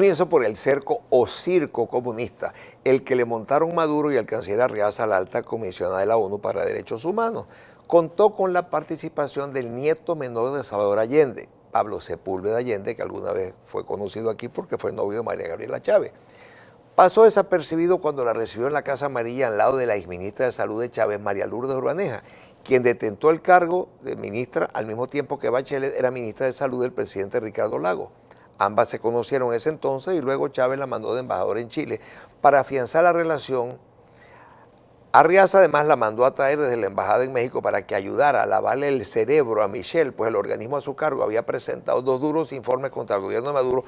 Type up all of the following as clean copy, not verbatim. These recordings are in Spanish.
Comienzo por el cerco o circo comunista, el que le montaron Maduro y el canciller Arriaza a la alta comisionada de la ONU para Derechos Humanos. Contó con la participación del nieto menor de Salvador Allende, Pablo Sepúlveda Allende, que alguna vez fue conocido aquí porque fue novio de María Gabriela Chávez. Pasó desapercibido cuando la recibió en la Casa Amarilla al lado de la exministra de Salud de Chávez, María Lourdes Urbaneja, quien detentó el cargo de ministra al mismo tiempo que Bachelet era ministra de Salud del presidente Ricardo Lagos. Ambas se conocieron en ese entonces y luego Chávez la mandó de embajadora en Chile para afianzar la relación. Arriaza además la mandó a traer desde la embajada en México para que ayudara a lavarle el cerebro a Michelle, pues el organismo a su cargo había presentado 2 duros informes contra el gobierno de Maduro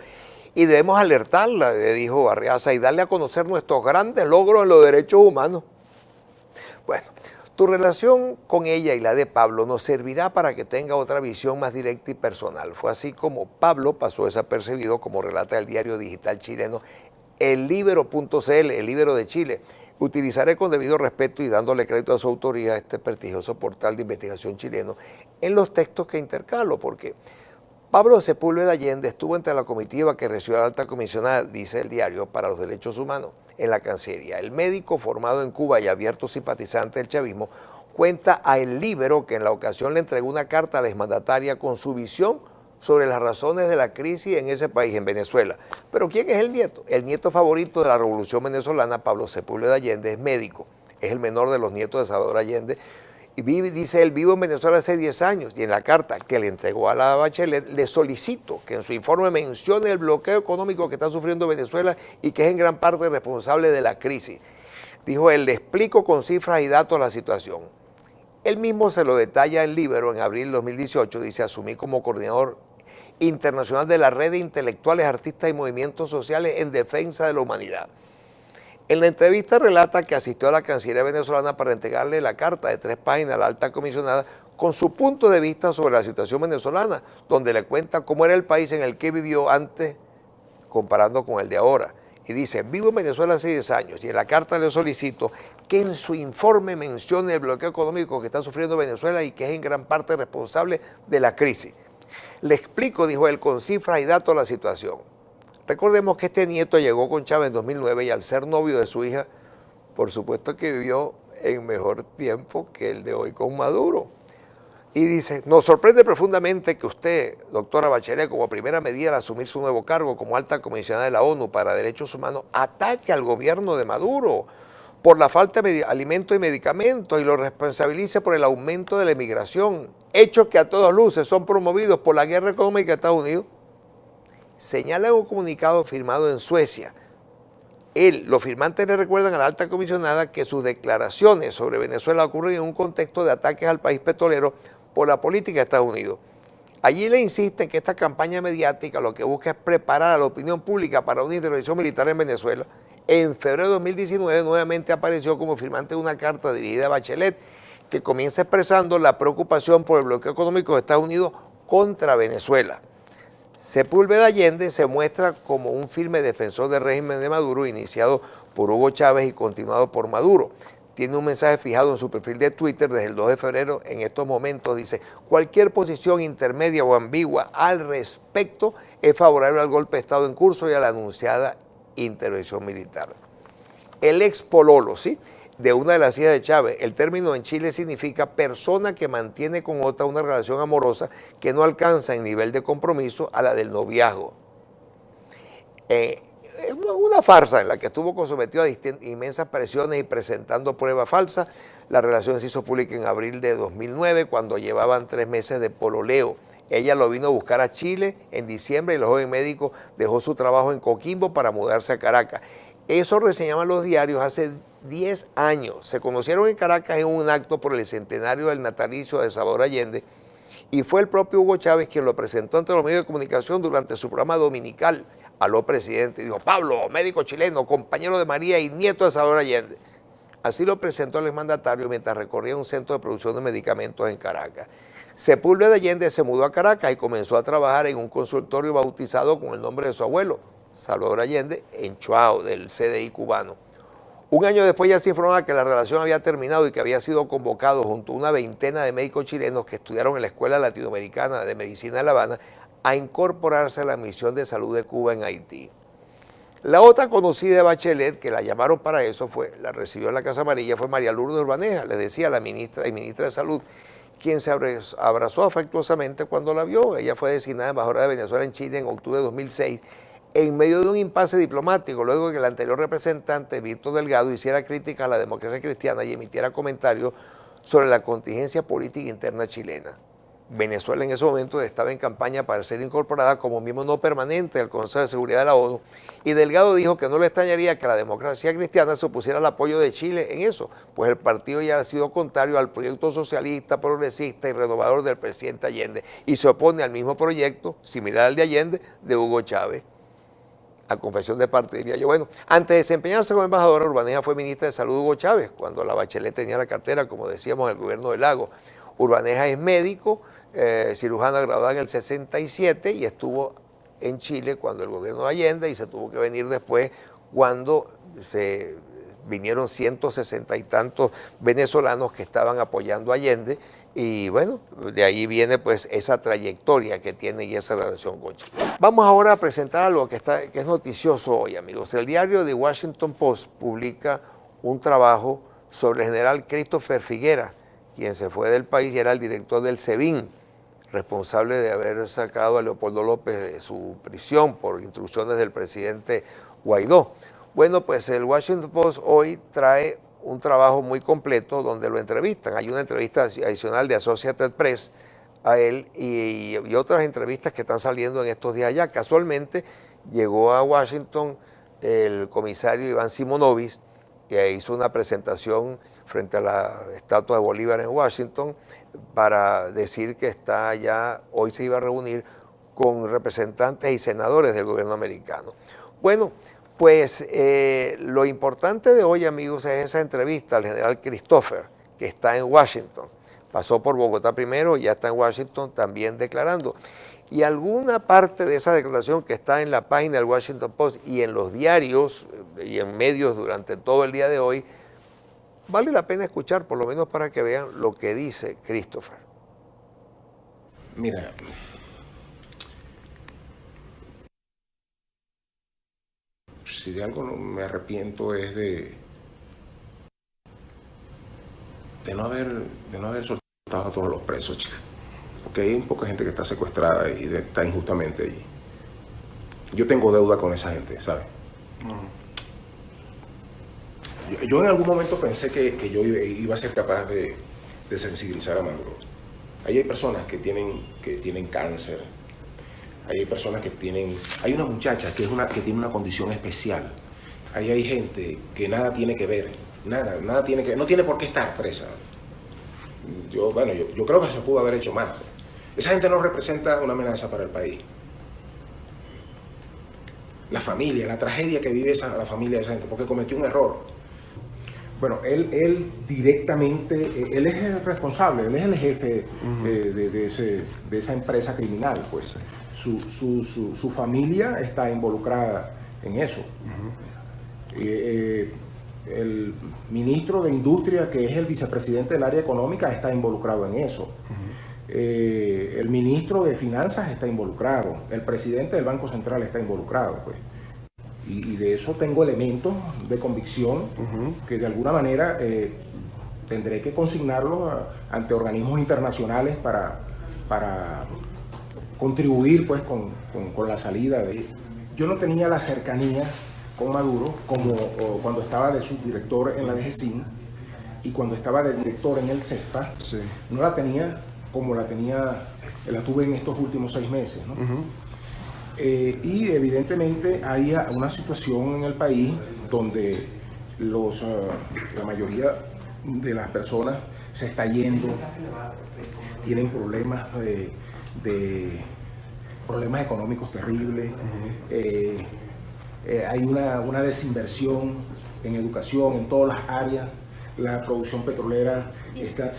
y debemos alertarla, le dijo Arriaza, y darle a conocer nuestros grandes logros en los derechos humanos. Bueno, tu relación con ella y la de Pablo nos servirá para que tenga otra visión más directa y personal. Fue así como Pablo pasó desapercibido, como relata el diario digital chileno El Libero.cl, El Libero de Chile. Utilizaré con debido respeto y dándole crédito a su autoría a este prestigioso portal de investigación chileno en los textos que intercalo, porque Pablo Sepúlveda Allende estuvo entre la comitiva que recibió a la alta comisionada, dice el diario, para los derechos humanos en la Cancillería. El médico formado en Cuba y abierto simpatizante del chavismo cuenta a El Libero que en la ocasión le entregó una carta a la exmandataria con su visión sobre las razones de la crisis en ese país, en Venezuela. Pero ¿quién es el nieto? El nieto favorito de la revolución venezolana, Pablo Sepúlveda Allende, es médico. Es el menor de los nietos de Salvador Allende. Y dice él, vivo en Venezuela hace 10 años y en la carta que le entregó a la Bachelet le solicito que en su informe mencione el bloqueo económico que está sufriendo Venezuela y que es en gran parte responsable de la crisis. Dijo él, le explico con cifras y datos la situación. Él mismo se lo detalla en Libero en abril de 2018, dice, asumí como coordinador internacional de la red de intelectuales, artistas y movimientos sociales en defensa de la humanidad. En la entrevista relata que asistió a la Cancillería venezolana para entregarle la carta de 3 páginas a la alta comisionada con su punto de vista sobre la situación venezolana, donde le cuenta cómo era el país en el que vivió antes comparando con el de ahora. Y dice, vivo en Venezuela hace 10 años y en la carta le solicito que en su informe mencione el bloqueo económico que está sufriendo Venezuela y que es en gran parte responsable de la crisis. Le explico, dijo él, con cifras y datos la situación. Recordemos que este nieto llegó con Chávez en 2009 y al ser novio de su hija, por supuesto que vivió en mejor tiempo que el de hoy con Maduro. Y dice, nos sorprende profundamente que usted, doctora Bachelet, como primera medida al asumir su nuevo cargo como alta comisionada de la ONU para Derechos Humanos, ataque al gobierno de Maduro por la falta de alimentos y medicamentos y lo responsabilice por el aumento de la emigración, hechos que a todas luces son promovidos por la guerra económica de Estados Unidos. Señala en un comunicado firmado en Suecia. Los firmantes le recuerdan a la alta comisionada que sus declaraciones sobre Venezuela ocurren en un contexto de ataques al país petrolero por la política de Estados Unidos. Allí le insisten que esta campaña mediática lo que busca es preparar a la opinión pública para una intervención militar en Venezuela. En febrero de 2019 nuevamente apareció como firmante de una carta dirigida a Bachelet que comienza expresando la preocupación por el bloqueo económico de Estados Unidos contra Venezuela. Sepúlveda Allende se muestra como un firme defensor del régimen de Maduro iniciado por Hugo Chávez y continuado por Maduro. Tiene un mensaje fijado en su perfil de Twitter desde el 2 de febrero. En estos momentos dice, cualquier posición intermedia o ambigua al respecto es favorable al golpe de Estado en curso y a la anunciada intervención militar. El ex pololo, ¿sí?, de una de las hijas de Chávez. El término en Chile significa persona que mantiene con otra una relación amorosa que no alcanza en nivel de compromiso a la del noviazgo. Es una farsa en la que estuvo sometido a inmensas presiones y presentando pruebas falsas. La relación se hizo pública en abril de 2009 cuando llevaban 3 meses de pololeo. Ella lo vino a buscar a Chile en diciembre y el joven médico dejó su trabajo en Coquimbo para mudarse a Caracas. Eso reseñaban los diarios hace 10 años. Se conocieron en Caracas en un acto por el centenario del natalicio de Salvador Allende y fue el propio Hugo Chávez quien lo presentó ante los medios de comunicación durante su programa dominical. Aló presidente, dijo, Pablo, médico chileno, compañero de María y nieto de Salvador Allende. Así lo presentó el exmandatario mientras recorría un centro de producción de medicamentos en Caracas. Sepúlveda Allende se mudó a Caracas y comenzó a trabajar en un consultorio bautizado con el nombre de su abuelo, Salvador Allende, en Chuao, del CDI cubano. Un año después ya se informaba que la relación había terminado y que había sido convocado junto a una veintena de médicos chilenos que estudiaron en la Escuela Latinoamericana de Medicina de La Habana a incorporarse a la misión de salud de Cuba en Haití. La otra conocida de Bachelet, que la llamaron para eso, la recibió en la Casa Amarilla, fue María Lourdes Urbaneja, le decía la ministra y ministra de Salud, quien se abrazó afectuosamente cuando la vio. Ella fue designada embajadora de Venezuela en Chile en octubre de 2006, en medio de un impasse diplomático, luego de que el anterior representante, Víctor Delgado, hiciera crítica a la democracia cristiana y emitiera comentarios sobre la contingencia política interna chilena. Venezuela en ese momento estaba en campaña para ser incorporada como miembro no permanente del Consejo de Seguridad de la ONU, y Delgado dijo que no le extrañaría que la democracia cristiana se opusiera al apoyo de Chile en eso, pues el partido ya ha sido contrario al proyecto socialista, progresista y renovador del presidente Allende, y se opone al mismo proyecto, similar al de Allende, de Hugo Chávez. A confesión de parte, diría yo. Bueno, antes de desempeñarse como embajadora, Urbaneja fue ministra de Salud de Hugo Chávez, cuando la Bachelet tenía la cartera, como decíamos, del gobierno de Lagos. Urbaneja es médico, cirujana graduada en el 67 y estuvo en Chile cuando el gobierno de Allende, y se tuvo que venir después cuando se vinieron 160 y tantos venezolanos que estaban apoyando a Allende, y bueno, de ahí viene pues esa trayectoria que tiene y esa relación con Chile. Vamos ahora a presentar algo que es noticioso hoy, amigos. El diario The Washington Post publica un trabajo sobre el general Christopher Figuera, quien se fue del país y era el director del SEBIN, responsable de haber sacado a Leopoldo López de su prisión por instrucciones del presidente Guaidó. Bueno, pues el Washington Post hoy trae un trabajo muy completo donde lo entrevistan. Hay una entrevista adicional de Associated Press a él y otras entrevistas que están saliendo en estos días ya. Casualmente llegó a Washington el comisario Iván Simonovic, que hizo una presentación frente a la estatua de Bolívar en Washington para decir que hoy se iba a reunir con representantes y senadores del gobierno americano. Bueno, pues lo importante de hoy, amigos, es esa entrevista al general Christopher, que está en Washington. Pasó por Bogotá primero y ya está en Washington también declarando. Y alguna parte de esa declaración que está en la página del Washington Post y en los diarios y en medios durante todo el día de hoy, vale la pena escuchar, por lo menos para que vean lo que dice Christopher. Mira, si de algo me arrepiento es de no haber soltado a todos los presos, chicos. Porque hay poca gente que está secuestrada y está injustamente allí. Yo tengo deuda con esa gente, ¿sabes? Yo en algún momento pensé que yo iba a ser capaz de sensibilizar a Maduro. Ahí hay personas que tienen cáncer. Ahí hay personas que tienen... Hay una muchacha que tiene una condición especial. Ahí hay gente que nada tiene que ver. Nada tiene que... No tiene por qué estar presa. Yo creo que se pudo haber hecho más. Esa gente no representa una amenaza para el país. La familia, la tragedia que vive la familia de esa gente, porque cometió un error. Bueno, él directamente, él es el responsable, él es el jefe de esa empresa criminal, pues. Su familia está involucrada en eso. El ministro de Industria, que es el vicepresidente del área económica, está involucrado en eso. El ministro de Finanzas está involucrado. El presidente del Banco Central está involucrado, pues. Y de eso tengo elementos de convicción que de alguna manera tendré que consignarlos ante organismos internacionales para contribuir pues con la salida de... Yo no tenía la cercanía con Maduro como cuando estaba de subdirector en la DGCIN y cuando estaba de director en el CESPA. Sí. No la tenía como la tuve en estos últimos 6 meses, ¿no? Y evidentemente hay una situación en el país donde la mayoría de las personas se está yendo, tienen problemas problemas económicos terribles, hay una desinversión en educación, en todas las áreas. La producción petrolera está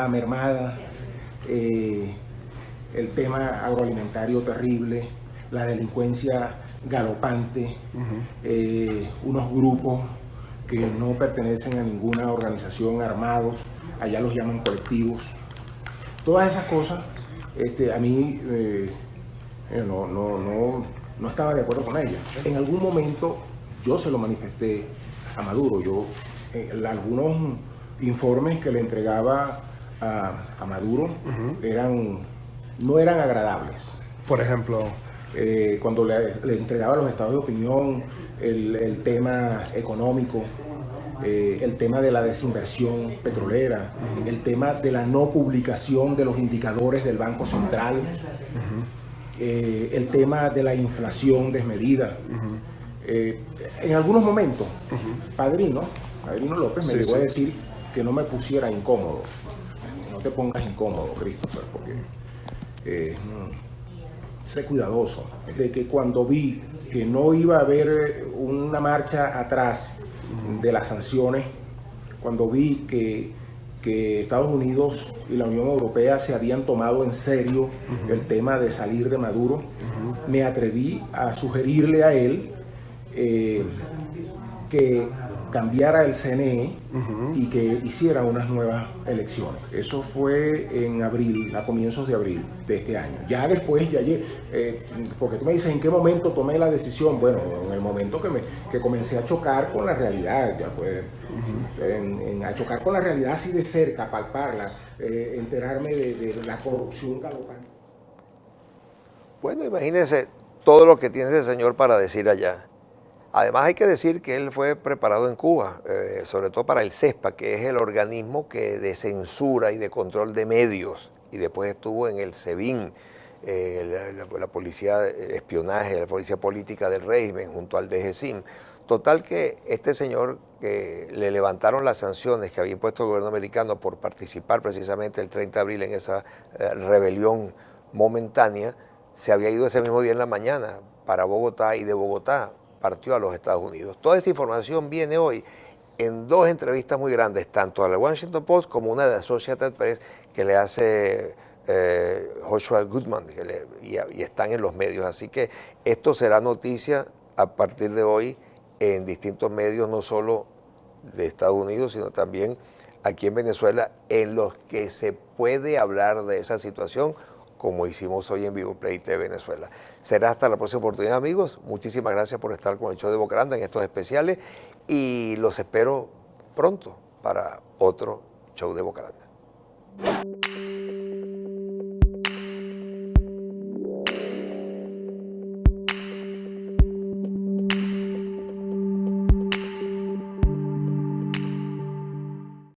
mermada. El tema agroalimentario terrible, la delincuencia galopante, unos grupos que no pertenecen a ninguna organización armados, allá los llaman colectivos. Todas esas cosas a mí no no estaba de acuerdo con ella. En algún momento yo se lo manifesté a Maduro. Algunos informes que le entregaba a Maduro no eran agradables. Por ejemplo, cuando le entregaba los estados de opinión, el tema económico, el tema de la desinversión petrolera, el tema de la no publicación de los indicadores del Banco Central, el tema de la inflación desmedida. En algunos momentos, Padrino López me llegó a decir que no me pusiera incómodo. No te pongas incómodo, Christopher, porque sé cuidadoso. De que cuando vi que no iba a haber una marcha atrás de las sanciones, cuando vi que Estados Unidos y la Unión Europea se habían tomado en serio el tema de salir de Maduro, me atreví a sugerirle a él que cambiara el CNE y que hiciera unas nuevas elecciones. Eso fue en abril, a comienzos de abril de este año. Ya después, porque tú me dices, ¿en qué momento tomé la decisión? Bueno, en el momento que comencé a chocar con la realidad, ya pues, a chocar con la realidad así de cerca, palparla, enterarme de la corrupción galopante. Bueno, imagínense todo lo que tiene ese señor para decir allá. Además hay que decir que él fue preparado en Cuba, sobre todo para el CESPA, que es el organismo de censura y de control de medios, y después estuvo en el SEBIN, la policía de espionaje, la policía política del régimen, junto al DGCIM. Total que este señor, que le levantaron las sanciones que había impuesto el gobierno americano por participar precisamente el 30 de abril en esa rebelión momentánea, se había ido ese mismo día en la mañana para Bogotá, y de Bogotá partió a los Estados Unidos. Toda esa información viene hoy en dos entrevistas muy grandes, tanto a la Washington Post como una de Associated Press que le hace Joshua Goodman, y están en los medios. Así que esto será noticia a partir de hoy en distintos medios, no solo de Estados Unidos, sino también aquí en Venezuela, en los que se puede hablar de esa situación, como hicimos hoy en Vivo Play TV Venezuela. Será hasta la próxima oportunidad, amigos. Muchísimas gracias por estar con el show de Bocaranda en estos especiales, y los espero pronto para otro show de Bocaranda.